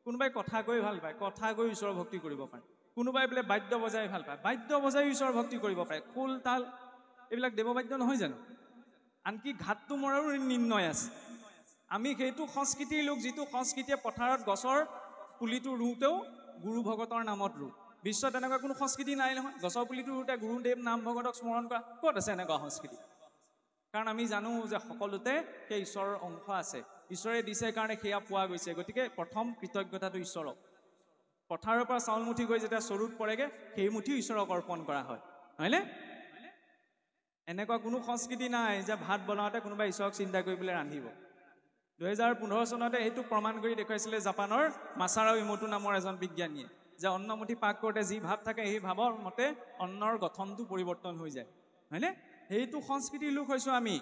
কোনোবাই কথা কৈ ভাল পায় কথা কৈ ঈশ্বৰ ভক্তি কৰিব পাৰে কোনোবাই বোলে বাদ্য বজাই ভাল পায় বাদ্য বজাই ঈশ্বৰ ভক্তি কৰিব পাৰে খোল তাল এইবিলাক দেৱবাদ্য নহয় জানো আনকি ঘাটটো মৰাৰো নিৰ্ণয় আছে আমি সেইটো সংস্কৃতিৰ লোক যিটো সংস্কৃতিয়ে পথাৰত গছৰ পুলিটো ৰুওঁতেও গুৰু ভগতৰ নামত ৰুওঁ বিশ্বত এনেকুৱা কোনো সংস্কৃতি নাই নহয় গছৰ পুলিটো ৰুওঁতে গুৰুদেৱ নাম ভগতক স্মৰণ কৰা ক'ত আছে এনেকুৱা সংস্কৃতি কাৰণ আমি জানো যে সকলোতে সেই ঈশ্বৰৰ অংশ আছে ঈশ্বৰে দিছে কাৰণে সেয়া পোৱা গৈছে গতিকে প্ৰথম কৃতজ্ঞতাটো ঈশ্বৰক পথাৰৰ পৰা চাউল মুঠি গৈ যেতিয়া চৰুত পৰেগৈ সেই মুঠিও ঈশ্বৰক অৰ্পণ কৰা হয় হয়নে এনেকুৱা কোনো সংস্কৃতি নাই যে ভাত বনাওঁতে কোনোবাই ঈশ্বৰক চিন্তা কৰি পেলাই ৰান্ধিব 2015 চনতে এইটো প্ৰমাণ কৰি দেখুৱাইছিলে জাপানৰ মাছাৰো ইমোটো নামৰ এজন বিজ্ঞানীয়ে যে অন্নমুঠি পাক কৰোঁতে যি ভাৱ থাকে সেই ভাৱৰ মতে অন্নৰ গঠনটো পৰিৱৰ্তন হৈ যায় হয়নে সেইটো সংস্কৃতিৰ লোক হৈছোঁ আমি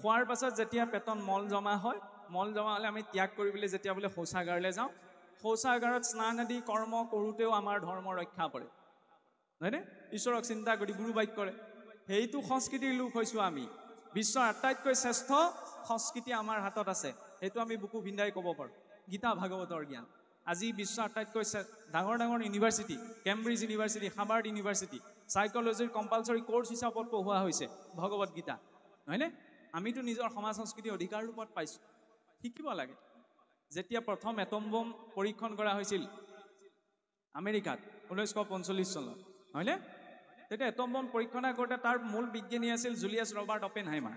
খোৱাৰ পাছত যেতিয়া পেটত মল জমা হয় মল জমা হ'লে আমি ত্যাগ কৰিবলৈ যেতিয়া বোলে শৌচাগাৰলৈ যাওঁ শৌচাগাৰত স্নান আদি কৰ্ম কৰোঁতেও আমাৰ ধৰ্ম ৰক্ষা পৰে হয়নে ঈশ্বৰক চিন্তা কৰি গুৰু বাক্যৰে সেইটো সংস্কৃতিৰ লোক হৈছোঁ আমি বিশ্বৰ আটাইতকৈ শ্ৰেষ্ঠ সংস্কৃতি আমাৰ হাতত আছে সেইটো আমি বুকু ভিন্দাই ক'ব পাৰোঁ গীতা ভাগৱতৰ জ্ঞান আজি বিশ্বৰ আটাইতকৈ ডাঙৰ ডাঙৰ university Cambridge university Harvard university সাইকোলজিৰ কম্পালচৰি কোৰ্চ হিচাপত পঢ়োৱা হৈছে ভগৱত গীতা হয়নে আমিতো নিজৰ সমাজ সংস্কৃতিৰ অধিকাৰ ৰূপত পাইছোঁ শিকিব লাগে যেতিয়া প্ৰথম এটম বম পৰীক্ষণ কৰা হৈছিল আমেৰিকাত 1945 চনত হয়নে তেতিয়া এটম বম পৰীক্ষণ কৰোঁতে তাৰ মূল বিজ্ঞানী আছিল জুলিয়াছ ৰবাৰ্ট অপেনহাইমাৰ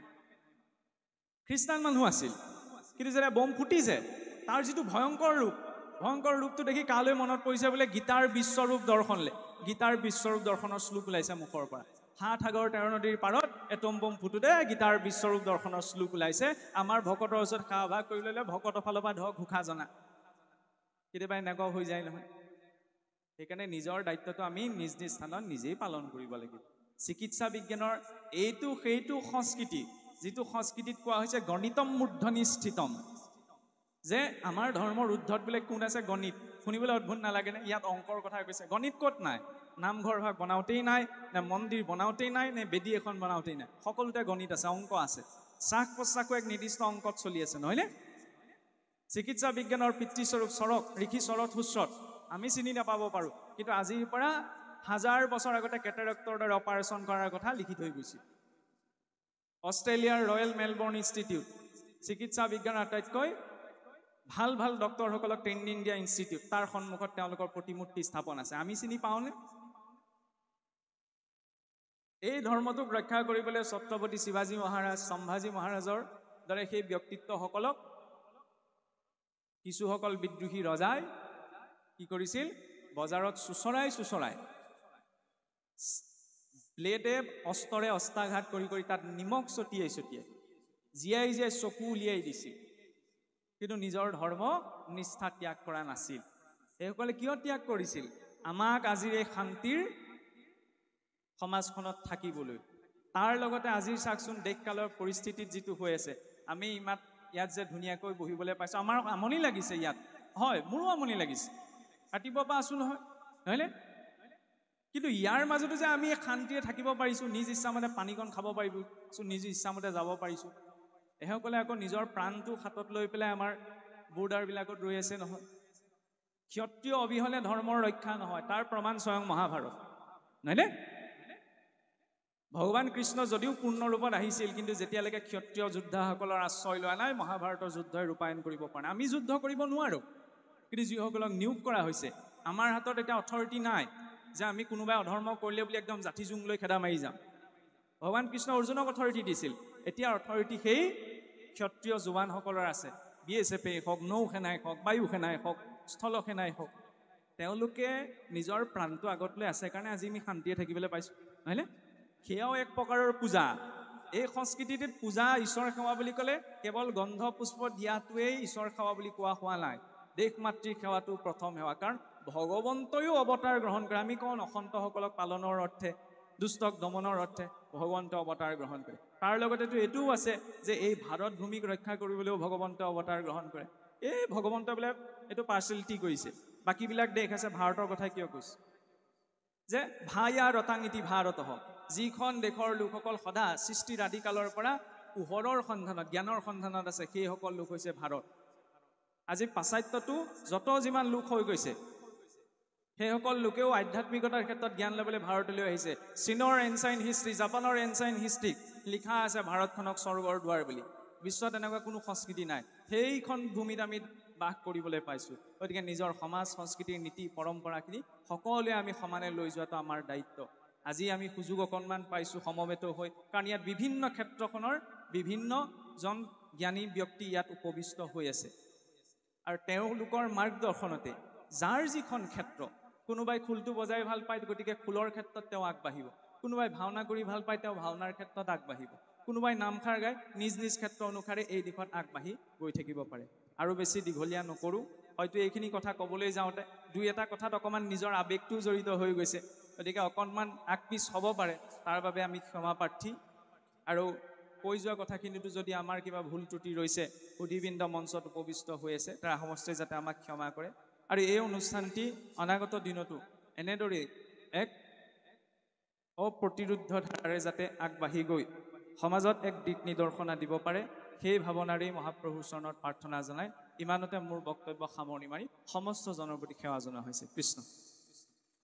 খ্ৰীষ্টান মানুহ আছিল কিন্তু যেতিয়া বম ফুটিছে তাৰ যিটো ভয়ংকৰ ৰূপটো দেখি কালৈ মনত পৰিছে বোলে গীতাৰ বিশ্বৰূপ দৰ্শনলে গীতাৰ বিশ্বৰূপ দৰ্শনৰ শ্লোক ওলাইছে মুখৰ পৰা 7 সাগৰ 13 নদীৰ পাৰত এটম বম ফুটোতে গীতাৰ বিশ্বৰূপ দৰ্শনৰ শ্লোক ওলাইছে আমাৰ ভকতৰ ওচৰত খাভাগ কৰি ল'লে ভকতৰ ফালৰ পৰা ধৰক ঘোষা জনা কেতিয়াবা এনেকুৱা হৈ যায় নহয় সেইকাৰণে নিজৰ দায়িত্বটো আমি নিজ নিজ স্থানত নিজেই পালন কৰিব লাগিব চিকিৎসা বিজ্ঞানৰ এইটো সেইটো সংস্কৃতি যিটো সংস্কৃতিত কোৱা হৈছে গণিতম মূৰ্ধনি স্থিতম যে আমাৰ ধৰ্মৰ উদ্ধত বোলে কোন আছে গণিত শুনিবলৈ অদ্ভুত নালাগেনে ইয়াত অংকৰ কথা কৈছে গণিত ক'ত নাই নামঘৰ ভাগ বনাওঁতেই নাই নে মন্দিৰ বনাওঁতেই নাই নে বেদী এখন বনাওঁতেই নাই সকলোতে গণিত আছে অংক আছে শ্বাস প্ৰশ্বাসো এক নিৰ্দিষ্ট অংকত চলি আছে নহয়নে চিকিৎসা বিজ্ঞানৰ পিতৃস্বৰূপ চৰক ঋষি শৰৎ সুশ্ৰত আমি চিনি নাপাব পাৰোঁ কিন্তু আজিৰ পৰা 1000 বছৰ আগতে কেটাৰেক্টৰ দৰে অপাৰেশ্যন কৰাৰ কথা লিখি থৈ গৈছিল অষ্ট্ৰেলিয়াৰ ৰয়েল মেলবৰ্ণ ইনষ্টিটিউট চিকিৎসা বিজ্ঞানৰ আটাইতকৈ ভাল ভাল ডক্টৰসকলক ট্ৰেইনিং দিয়া ইনষ্টিটিউট তাৰ সন্মুখত তেওঁলোকৰ প্ৰতিমূৰ্তি স্থাপন আছে আমি চিনি পাওঁনে এই ধৰ্মটোক ৰক্ষা কৰিবলৈ ছত্ৰপতি শিৱাজী মহাৰাজ সম্ভাজী মহাৰাজৰ দৰে সেই ব্যক্তিত্বসকলক কিছুসকল বিদ্ৰোহী ৰজাই কি কৰিছিল বজাৰত চুচৰাই ব্লেডে অস্ত্ৰৰে অস্ত্ৰাঘাত কৰি তাত নিমখ ছটিয়াই জীয়াই চকু উলিয়াই দিছিল কিন্তু নিজৰ ধৰ্ম নিষ্ঠা ত্যাগ কৰা নাছিল এইসকলে কিয় ত্যাগ কৰিছিল আমাক আজিৰ এই শান্তিৰ সমাজখনত থাকিবলৈ তাৰ লগতে আজিৰ চাকচোন দেশকালৰ পৰিস্থিতিত যিটো হৈ আছে আমি ইয়াত যে ধুনীয়াকৈ বহিবলৈ পাইছোঁ আমাৰ আমনি লাগিছে ইয়াত হয় মোৰো আমনি লাগিছে ৰাতিপুৱাৰ পৰা আছোঁ নহয় নহয়নে কিন্তু ইয়াৰ মাজতো যে আমি শান্তিৰে থাকিব পাৰিছোঁ নিজ ইচ্ছামতে পানীকণ খাব পাৰিছোঁ নিজ ইচ্ছামতে যাব পাৰিছোঁ এসকলে আকৌ নিজৰ প্ৰাণটো হাতত লৈ পেলাই আমাৰ বৰ্ডাৰবিলাকত ৰৈ আছে নহয় ক্ষত্ৰিয় অবিহনে ধৰ্মৰ ৰক্ষা নহয় তাৰ প্ৰমাণ স্বয়ং মহাভাৰত নহয়নে ভগৱান কৃষ্ণ যদিও পূৰ্ণ ৰূপত আহিছিল কিন্তু যেতিয়ালৈকে ক্ষত্ৰিয় যোদ্ধাসকলৰ আশ্ৰয় লোৱা নাই মহাভাৰতৰ যুদ্ধই ৰূপায়ণ কৰিব পৰা নাই আমি যুদ্ধ কৰিব নোৱাৰোঁ কিন্তু যিসকলক নিয়োগ কৰা হৈছে আমাৰ হাতত এতিয়া অথৰিটি নাই যে আমি কোনোবাই অধৰ্ম কৰিলে বুলি একদম জাতি জুং লৈ খেদা মাৰি যাম ভগৱান কৃষ্ণ অৰ্জুনক অথৰিটি দিছিল এতিয়া অথৰিটি সেই ক্ষত্ৰিয় জোৱানসকলৰ আছে BSF হওক নৌ সেনাই হওক বায়ু সেনাই হওক স্থল সেনাই হওক তেওঁলোকে নিজৰ প্ৰাণটো আগত লৈ আছে কাৰণে আজি আমি শান্তিৰে থাকিবলৈ পাইছোঁ নহয়নে সেয়াও এক প্ৰকাৰৰ পূজা এই সংস্কৃতিটোত পূজা ঈশ্বৰ সেৱা বুলি ক'লে কেৱল গন্ধ পুষ্প দিয়াটোৱেই ঈশ্বৰ সেৱা বুলি কোৱা হোৱা নাই দেশ মাতৃৰ সেৱাটো প্ৰথম সেৱা কাৰণ ভগৱন্তয়ো অৱতাৰ গ্ৰহণ কৰে আমি কওঁ অসন্তসকলক পালনৰ অৰ্থে দুষ্টক দমনৰ অৰ্থে ভগৱন্ত অৱতাৰ গ্ৰহণ কৰে তাৰ লগতেতো এইটোও আছে যে এই ভাৰত ভূমিক ৰক্ষা কৰিবলৈও ভগৱন্ত অৱতাৰ গ্ৰহণ কৰে এই ভগৱন্ত বোলে এইটো পাৰ্চেলিটি কৰিছে বাকীবিলাক দেশ আছে ভাৰতৰ কথা কিয় কৈছে যে ভায়া ৰতাংগীতি ভাৰত হওক যিখন দেশৰ লোকসকল সদা সৃষ্টিৰ আদিকালৰ পৰা পোহৰৰ সন্ধানত জ্ঞানৰ সন্ধানত আছে সেইসকল লোক হৈছে ভাৰত আজি পাশ্চাত্যটো যত যিমান লোক হৈ গৈছে সেইসকল লোকেও আধ্যাত্মিকতাৰ ক্ষেত্ৰত জ্ঞান ল'বলৈ ভাৰতলৈ আহিছে চীনৰ এনচাইন হিষ্ট্ৰী জাপানৰ এনচাইন হিষ্ট্ৰী লিখা আছে ভাৰতখনক স্বৰ্গৰ দুৱাৰ বুলি বিশ্বত এনেকুৱা কোনো সংস্কৃতি নাই সেইখন ভূমিত আমি বাস কৰিবলৈ পাইছোঁ গতিকে নিজৰ সমাজ সংস্কৃতিৰ নীতি পৰম্পৰাখিনি সকলোৱে আমি সমানে লৈ যোৱাটো আমাৰ দায়িত্ব আজি আমি সুযোগ অকণমান পাইছোঁ সমবেত হৈ কাৰণ ইয়াত বিভিন্ন ক্ষেত্ৰখনৰ বিভিন্নজন জ্ঞানী ব্যক্তি ইয়াত উপবিষ্ট হৈ আছে আৰু তেওঁলোকৰ মাৰ্গদৰ্শনতে যাৰ যিখন ক্ষেত্ৰ কোনোবাই খোলটো বজাই ভাল পায় গতিকে খোলৰ ক্ষেত্ৰত তেওঁ আগবাঢ়িব কোনোবাই ভাওনা কৰি ভাল পায়, তেওঁ ভাওনাৰ ক্ষেত্ৰত আগবাঢ়িব। কোনোবাই নামষাৰ গায়, নিজ নিজ ক্ষেত্ৰ অনুসাৰে এই দিশত আগবাঢ়ি গৈ থাকিব পাৰে। আৰু বেছি দীঘলীয়া নকৰোঁ, হয়তো এইখিনি কথা ক'বলৈ যাওঁতে দুই এটা কথাত অকণমান নিজৰ আৱেগটোও জড়িত হৈ গৈছে, গতিকে অকণমান আগপিছ হ'ব পাৰে, তাৰ বাবে আমি ক্ষমা প্ৰাৰ্থী। আৰু কৈ যোৱা কথাখিনিতো যদি আমাৰ কিবা ভুল ত্ৰুটি ৰৈছে, সুধীবৃন্দ মঞ্চত উপবিষ্ট হৈ আছে, তাৰ সমষ্টিয়ে যাতে আমাক ক্ষমা কৰে। আৰু এই অনুষ্ঠানটি অনাগত দিনতো এনেদৰেই এক অপ্ৰতিৰোধ ধাৰাৰে যাতে আগবাঢ়ি গৈ সমাজত এক দিক নিদৰ্শনা দিব পাৰে, সেই ভাৱনাৰেই মহাপ্ৰভুৰ চৰণত প্ৰাৰ্থনা জনাই ইমানতে মোৰ বক্তব্য সামৰণি মাৰি সমস্ত জনৰ প্ৰতি সেৱা জনোৱা হৈছে। কৃষ্ণ।